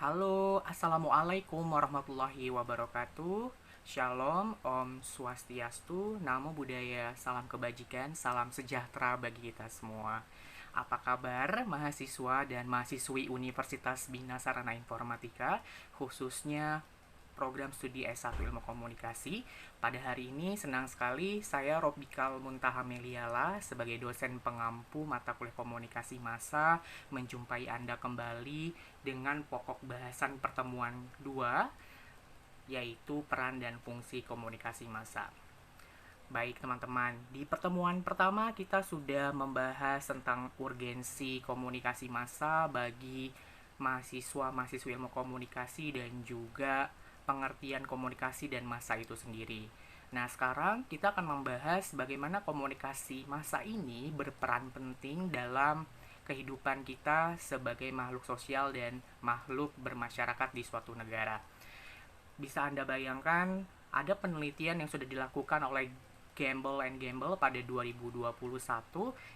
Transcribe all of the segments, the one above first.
Halo, Assalamualaikum warahmatullahi wabarakatuh. Shalom, Om Swastiastu, Namo Buddhaya, salam kebajikan, salam sejahtera bagi kita semua. Apa kabar mahasiswa dan mahasiswi Universitas Bina Sarana Informatika, khususnya program studi S1 Ilmu Komunikasi. Pada hari ini senang sekali saya Robikal Muntaha Meliala sebagai dosen pengampu mata kuliah komunikasi massa menjumpai Anda kembali dengan pokok bahasan pertemuan 2, yaitu peran dan fungsi komunikasi massa. Baik teman-teman, di pertemuan pertama kita sudah membahas tentang urgensi komunikasi massa bagi mahasiswa-mahasiswi ilmu komunikasi dan juga pengertian komunikasi dan massa itu sendiri. Nah, sekarang kita akan membahas bagaimana komunikasi massa ini berperan penting dalam kehidupan kita sebagai makhluk sosial dan makhluk bermasyarakat di suatu negara. Bisa Anda bayangkan, ada penelitian yang sudah dilakukan oleh Gamble and Gamble pada 2021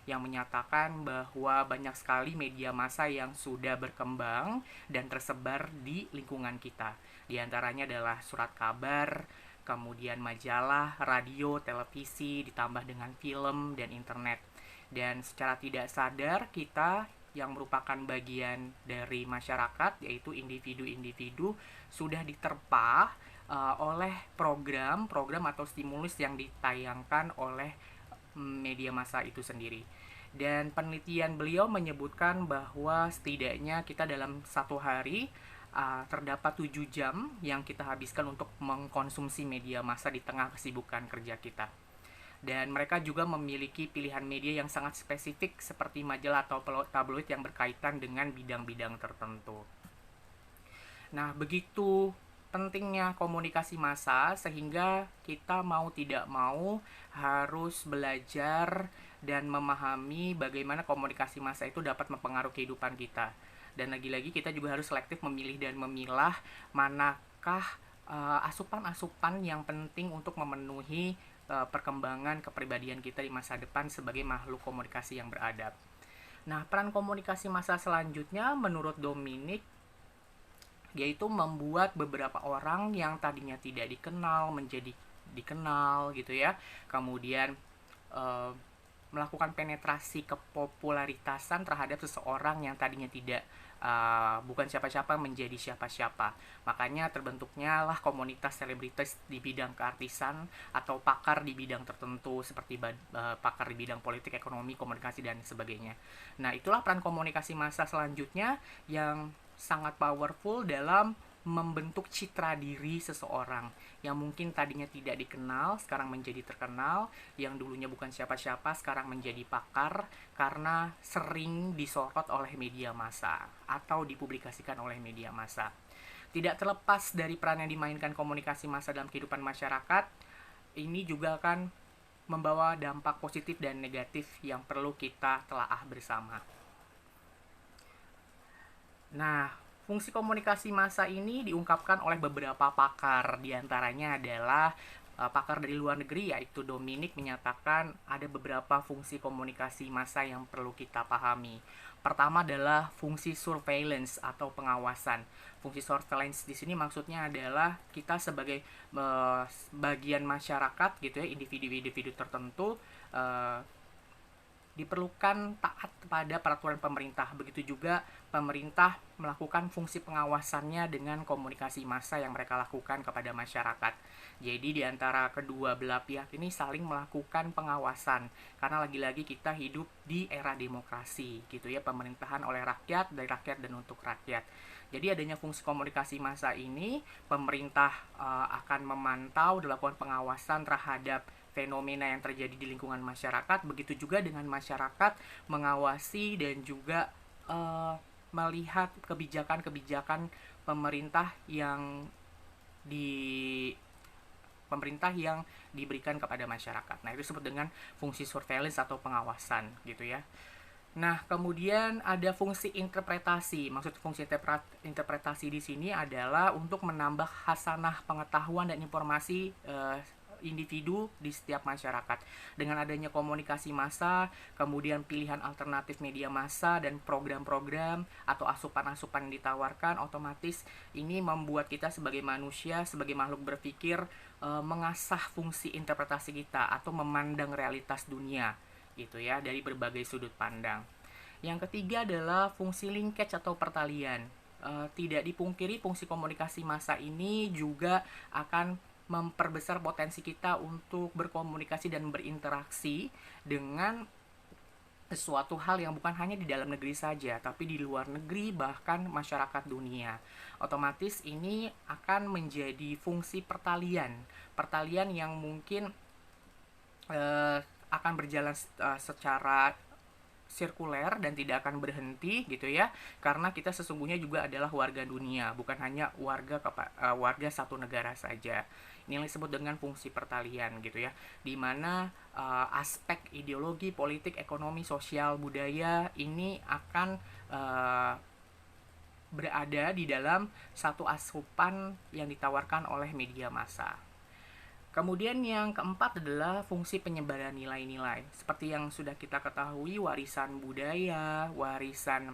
yang menyatakan bahwa banyak sekali media massa yang sudah berkembang dan tersebar di lingkungan kita. Di antaranya adalah surat kabar, kemudian majalah, radio, televisi, ditambah dengan film dan internet. Dan secara tidak sadar kita yang merupakan bagian dari masyarakat, yaitu individu-individu, sudah diterpa oleh program atau stimulus yang ditayangkan oleh media massa itu sendiri. Dan penelitian beliau menyebutkan bahwa setidaknya kita dalam satu hari terdapat 7 jam yang kita habiskan untuk mengkonsumsi media massa di tengah kesibukan kerja kita. Dan mereka juga memiliki pilihan media yang sangat spesifik seperti majalah atau tabloid yang berkaitan dengan bidang-bidang tertentu. Nah, begitu pentingnya komunikasi massa sehingga kita mau tidak mau harus belajar dan memahami bagaimana komunikasi massa itu dapat mempengaruhi kehidupan kita. Dan lagi-lagi kita juga harus selektif memilih dan memilah manakah asupan-asupan yang penting untuk memenuhi perkembangan kepribadian kita di masa depan sebagai makhluk komunikasi yang beradab. Nah, peran komunikasi massa selanjutnya menurut Dominic yaitu membuat beberapa orang yang tadinya tidak dikenal menjadi dikenal gitu ya. Kemudian eh, melakukan penetrasi kepopularitasan terhadap seseorang yang tadinya tidak bukan siapa-siapa menjadi siapa-siapa. Makanya terbentuknya lah komunitas selebritis di bidang keartisan atau pakar di bidang tertentu seperti pakar di bidang politik, ekonomi, komunikasi dan sebagainya. Nah, itulah peran komunikasi massa selanjutnya yang sangat powerful dalam membentuk citra diri seseorang yang mungkin tadinya tidak dikenal, sekarang menjadi terkenal, yang dulunya bukan siapa-siapa, sekarang menjadi pakar karena sering disorot oleh media massa atau dipublikasikan oleh media massa. Tidak terlepas dari peran yang dimainkan komunikasi massa dalam kehidupan masyarakat, ini juga akan membawa dampak positif dan negatif yang perlu kita telaah bersama. Nah, fungsi komunikasi massa ini diungkapkan oleh beberapa pakar. Di antaranya adalah pakar dari luar negeri, yaitu Dominic menyatakan ada beberapa fungsi komunikasi massa yang perlu kita pahami. Pertama adalah fungsi surveillance atau pengawasan. Fungsi surveillance di sini maksudnya adalah kita sebagai bagian masyarakat gitu ya, individu-individu tertentu diperlukan taat kepada peraturan pemerintah. Begitu juga pemerintah melakukan fungsi pengawasannya dengan komunikasi massa yang mereka lakukan kepada masyarakat. Jadi di antara kedua belah pihak ini saling melakukan pengawasan karena lagi-lagi kita hidup di era demokrasi gitu ya, pemerintahan oleh rakyat, dari rakyat dan untuk rakyat. Jadi adanya fungsi komunikasi massa ini, pemerintah akan memantau, dilakukan pengawasan terhadap fenomena yang terjadi di lingkungan masyarakat, begitu juga dengan masyarakat mengawasi dan juga melihat kebijakan-kebijakan pemerintah yang diberikan kepada masyarakat. Nah, itu disebut dengan fungsi surveillance atau pengawasan gitu ya. Nah, kemudian ada fungsi interpretasi. Maksud fungsi interpretasi di sini adalah untuk menambah hasanah pengetahuan dan informasi individu di setiap masyarakat. Dengan adanya komunikasi massa, kemudian pilihan alternatif media massa dan program-program atau asupan-asupan yang ditawarkan, otomatis ini membuat kita sebagai manusia, sebagai makhluk berpikir, mengasah fungsi interpretasi kita atau memandang realitas dunia gitu ya dari berbagai sudut pandang. Yang ketiga adalah fungsi linkage atau pertalian. Tidak dipungkiri fungsi komunikasi massa ini juga akan memperbesar potensi kita untuk berkomunikasi dan berinteraksi dengan sesuatu hal yang bukan hanya di dalam negeri saja, tapi di luar negeri, bahkan masyarakat dunia. Otomatis ini akan menjadi fungsi pertalian, pertalian yang mungkin akan berjalan secara sirkuler dan tidak akan berhenti gitu ya, karena kita sesungguhnya juga adalah warga dunia, bukan hanya warga satu negara saja. Ini yang disebut dengan fungsi pertalian gitu ya, di mana aspek ideologi, politik, ekonomi, sosial, budaya ini akan berada di dalam satu asupan yang ditawarkan oleh media massa. Kemudian yang keempat adalah fungsi penyebaran nilai-nilai. Seperti yang sudah kita ketahui, warisan budaya, warisan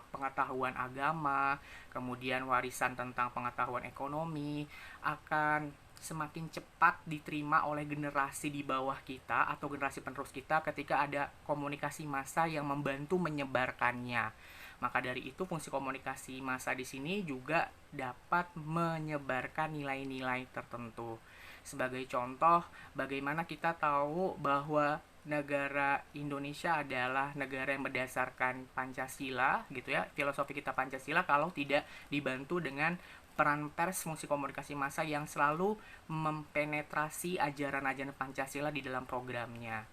pengetahuan agama, kemudian warisan tentang pengetahuan ekonomi akan semakin cepat diterima oleh generasi di bawah kita atau generasi penerus kita ketika ada komunikasi massa yang membantu menyebarkannya. Maka dari itu fungsi komunikasi massa di sini juga dapat menyebarkan nilai-nilai tertentu. Sebagai contoh, bagaimana kita tahu bahwa negara Indonesia adalah negara yang berdasarkan Pancasila gitu ya, filosofi kita Pancasila, kalau tidak dibantu dengan peran pers, fungsi komunikasi massa yang selalu mempenetrasi ajaran-ajaran Pancasila di dalam programnya.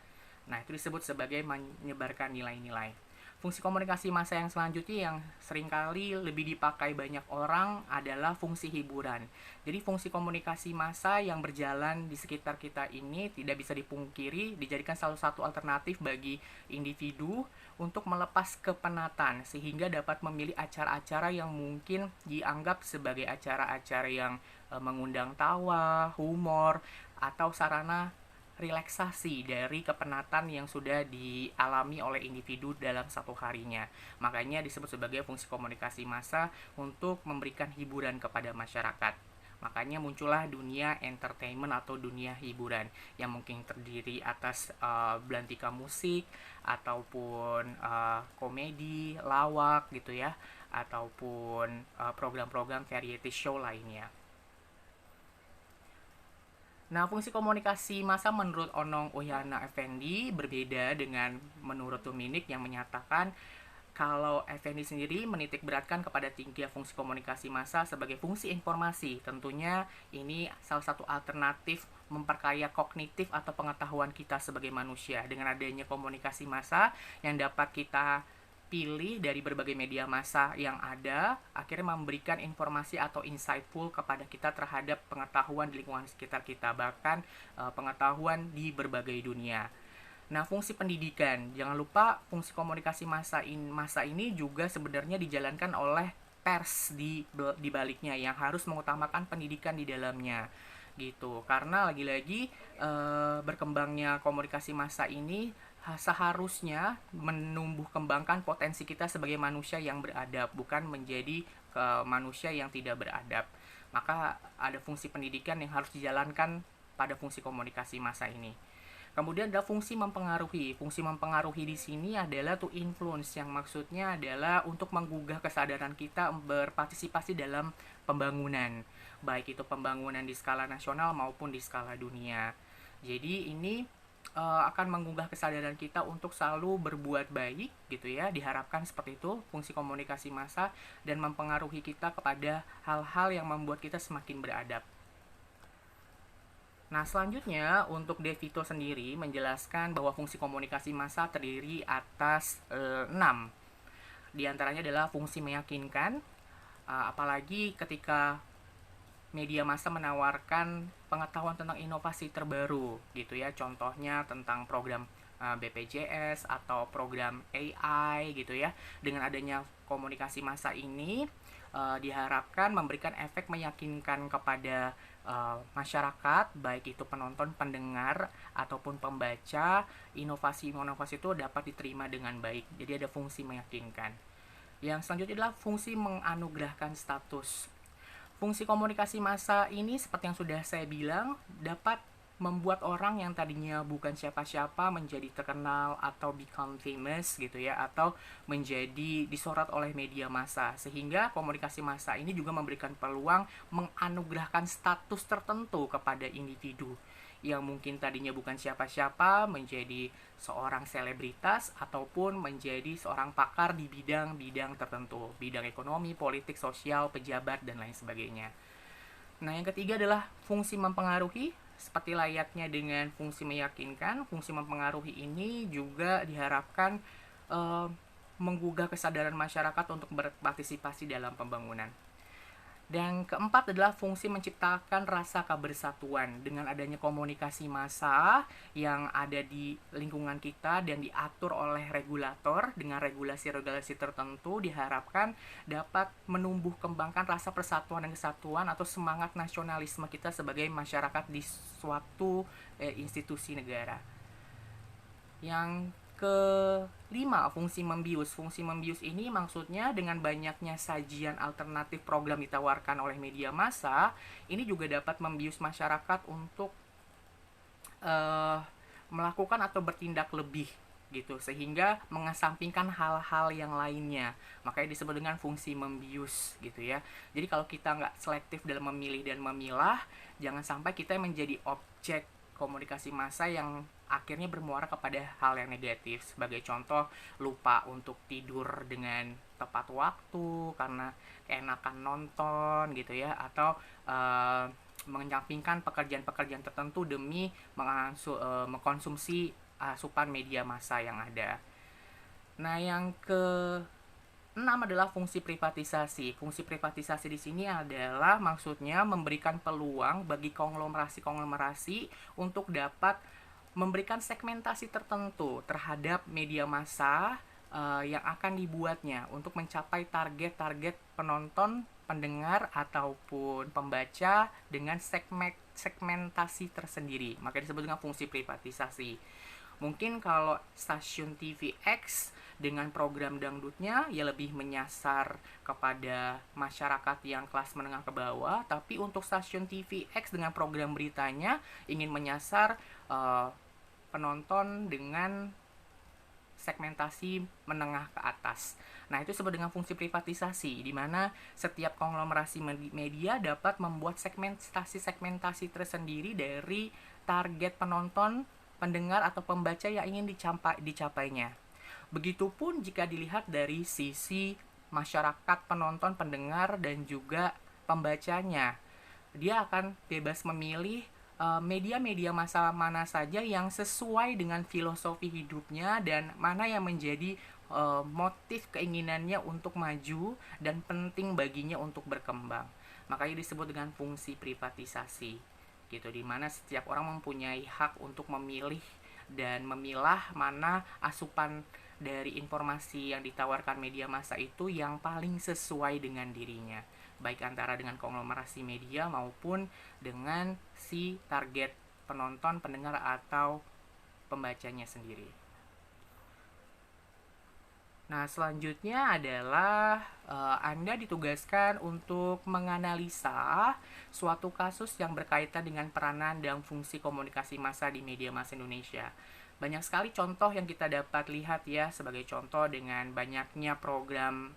Nah, itu disebut sebagai menyebarkan nilai-nilai. Fungsi komunikasi massa yang selanjutnya yang seringkali lebih dipakai banyak orang adalah fungsi hiburan. Jadi fungsi komunikasi massa yang berjalan di sekitar kita ini tidak bisa dipungkiri dijadikan salah satu alternatif bagi individu untuk melepas kepenatan sehingga dapat memilih acara-acara yang mungkin dianggap sebagai acara-acara yang mengundang tawa, humor, atau sarana relaksasi dari kepenatan yang sudah dialami oleh individu dalam satu harinya. Makanya disebut sebagai fungsi komunikasi massa untuk memberikan hiburan kepada masyarakat. Makanya muncullah dunia entertainment atau dunia hiburan yang mungkin terdiri atas belantika musik ataupun komedi, lawak gitu ya, ataupun program-program variety show lainnya. Nah, fungsi komunikasi massa menurut Onong Uhyana Effendi berbeda dengan menurut Dominik yang menyatakan kalau Effendi sendiri menitik beratkan kepada tingginya fungsi komunikasi massa sebagai fungsi informasi. Tentunya ini salah satu alternatif memperkaya kognitif atau pengetahuan kita sebagai manusia dengan adanya komunikasi massa yang dapat kita pilih dari berbagai media massa yang ada, akhirnya memberikan informasi atau insightful kepada kita terhadap pengetahuan di lingkungan sekitar kita, bahkan pengetahuan di berbagai dunia. Nah, fungsi pendidikan, jangan lupa fungsi komunikasi massa ini juga sebenarnya dijalankan oleh pers di baliknya yang harus mengutamakan pendidikan di dalamnya gitu. Karena lagi-lagi berkembangnya komunikasi massa ini seharusnya menumbuh kembangkan potensi kita sebagai manusia yang beradab, bukan menjadi manusia yang tidak beradab. Maka ada fungsi pendidikan yang harus dijalankan pada fungsi komunikasi massa ini. Kemudian ada fungsi mempengaruhi. Fungsi mempengaruhi di sini adalah to influence, yang maksudnya adalah untuk menggugah kesadaran kita berpartisipasi dalam pembangunan, baik itu pembangunan di skala nasional maupun di skala dunia. Jadi ini akan menggugah kesadaran kita untuk selalu berbuat baik gitu ya, diharapkan seperti itu fungsi komunikasi massa, dan mempengaruhi kita kepada hal-hal yang membuat kita semakin beradab. Nah, selanjutnya untuk De Vito sendiri menjelaskan bahwa fungsi komunikasi massa terdiri atas 6. Di antaranya adalah fungsi meyakinkan, apalagi ketika media massa menawarkan pengetahuan tentang inovasi terbaru gitu ya, contohnya tentang program BPJS atau program AI gitu ya. Dengan adanya komunikasi massa ini diharapkan memberikan efek meyakinkan kepada masyarakat, baik itu penonton, pendengar ataupun pembaca. Inovasi-inovasi itu dapat diterima dengan baik. Jadi ada fungsi meyakinkan. Yang selanjutnya adalah fungsi menganugerahkan status. Fungsi komunikasi massa ini seperti yang sudah saya bilang dapat membuat orang yang tadinya bukan siapa-siapa menjadi terkenal atau become famous gitu ya, atau menjadi disorot oleh media massa, sehingga komunikasi massa ini juga memberikan peluang menganugerahkan status tertentu kepada individu yang mungkin tadinya bukan siapa-siapa menjadi seorang selebritas ataupun menjadi seorang pakar di bidang-bidang tertentu, bidang ekonomi, politik, sosial, pejabat, dan lain sebagainya. Nah, yang ketiga adalah fungsi mempengaruhi. Seperti layaknya dengan fungsi meyakinkan, fungsi mempengaruhi ini juga diharapkan eh, menggugah kesadaran masyarakat untuk berpartisipasi dalam pembangunan. Dan keempat adalah fungsi menciptakan rasa kebersatuan dengan adanya komunikasi massa yang ada di lingkungan kita dan diatur oleh regulator dengan regulasi-regulasi tertentu, diharapkan dapat menumbuh kembangkan rasa persatuan dan kesatuan atau semangat nasionalisme kita sebagai masyarakat di suatu institusi negara. Yang kelima, fungsi membius. Fungsi membius ini maksudnya dengan banyaknya sajian alternatif program ditawarkan oleh media massa, ini juga dapat membius masyarakat untuk melakukan atau bertindak lebih gitu, sehingga mengesampingkan hal-hal yang lainnya. Makanya disebut dengan fungsi membius gitu ya. Jadi kalau kita nggak selektif dalam memilih dan memilah, jangan sampai kita menjadi objek komunikasi massa yang akhirnya bermuara kepada hal yang negatif. Sebagai contoh, lupa untuk tidur dengan tepat waktu karena keenakan nonton gitu ya, atau menyampingkan pekerjaan-pekerjaan tertentu demi mengkonsumsi asupan media massa yang ada. Nah, yang keenam adalah fungsi privatisasi. Fungsi privatisasi di sini adalah maksudnya memberikan peluang bagi konglomerasi-konglomerasi untuk dapat memberikan segmentasi tertentu terhadap media massa yang akan dibuatnya untuk mencapai target-target penonton, pendengar ataupun pembaca dengan segmentasi tersendiri. Maka disebut dengan fungsi privatisasi. Mungkin kalau stasiun TV X dengan program dangdutnya ya lebih menyasar kepada masyarakat yang kelas menengah ke bawah, tapi untuk stasiun TV X dengan program beritanya ingin menyasar penonton dengan segmentasi menengah ke atas. Nah, itu disebut dengan fungsi privatisasi, di mana setiap konglomerasi media dapat membuat segmentasi tersendiri dari target penonton, pendengar, atau pembaca yang ingin dicapainya. Begitupun jika dilihat dari sisi masyarakat, penonton, pendengar, dan juga pembacanya. Dia akan bebas memilih media-media massa mana saja yang sesuai dengan filosofi hidupnya dan mana yang menjadi motif keinginannya untuk maju dan penting baginya untuk berkembang. Makanya disebut dengan fungsi privatisasi gitu, dimana setiap orang mempunyai hak untuk memilih dan memilah mana asupan dari informasi yang ditawarkan media massa itu yang paling sesuai dengan dirinya, baik antara dengan konglomerasi media maupun dengan si target penonton, pendengar, atau pembacanya sendiri. Nah, selanjutnya adalah Anda ditugaskan untuk menganalisa suatu kasus yang berkaitan dengan peranan dan fungsi komunikasi massa di media massa Indonesia. Banyak sekali contoh yang kita dapat lihat ya, sebagai contoh dengan banyaknya program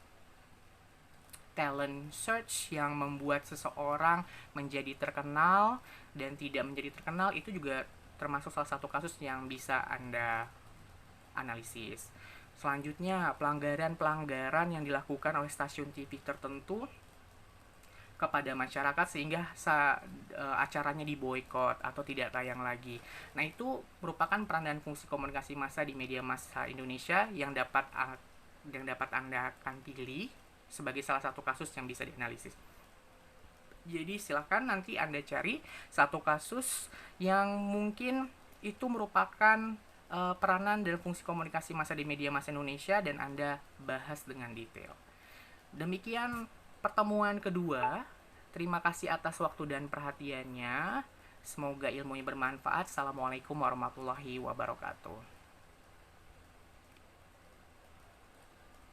talent search yang membuat seseorang menjadi terkenal dan tidak menjadi terkenal, itu juga termasuk salah satu kasus yang bisa Anda analisis. Selanjutnya, pelanggaran-pelanggaran yang dilakukan oleh stasiun TV tertentu kepada masyarakat sehingga acaranya diboykot atau tidak tayang lagi. Nah, itu merupakan peran dan fungsi komunikasi massa di media massa Indonesia yang dapat Anda akan pilih sebagai salah satu kasus yang bisa dianalisis. Jadi silahkan nanti Anda cari satu kasus yang mungkin itu merupakan peranan dan fungsi komunikasi massa di media massa Indonesia dan Anda bahas dengan detail. Demikian pertemuan kedua. Terima kasih atas waktu dan perhatiannya. Semoga ilmunya bermanfaat. Assalamualaikum warahmatullahi wabarakatuh.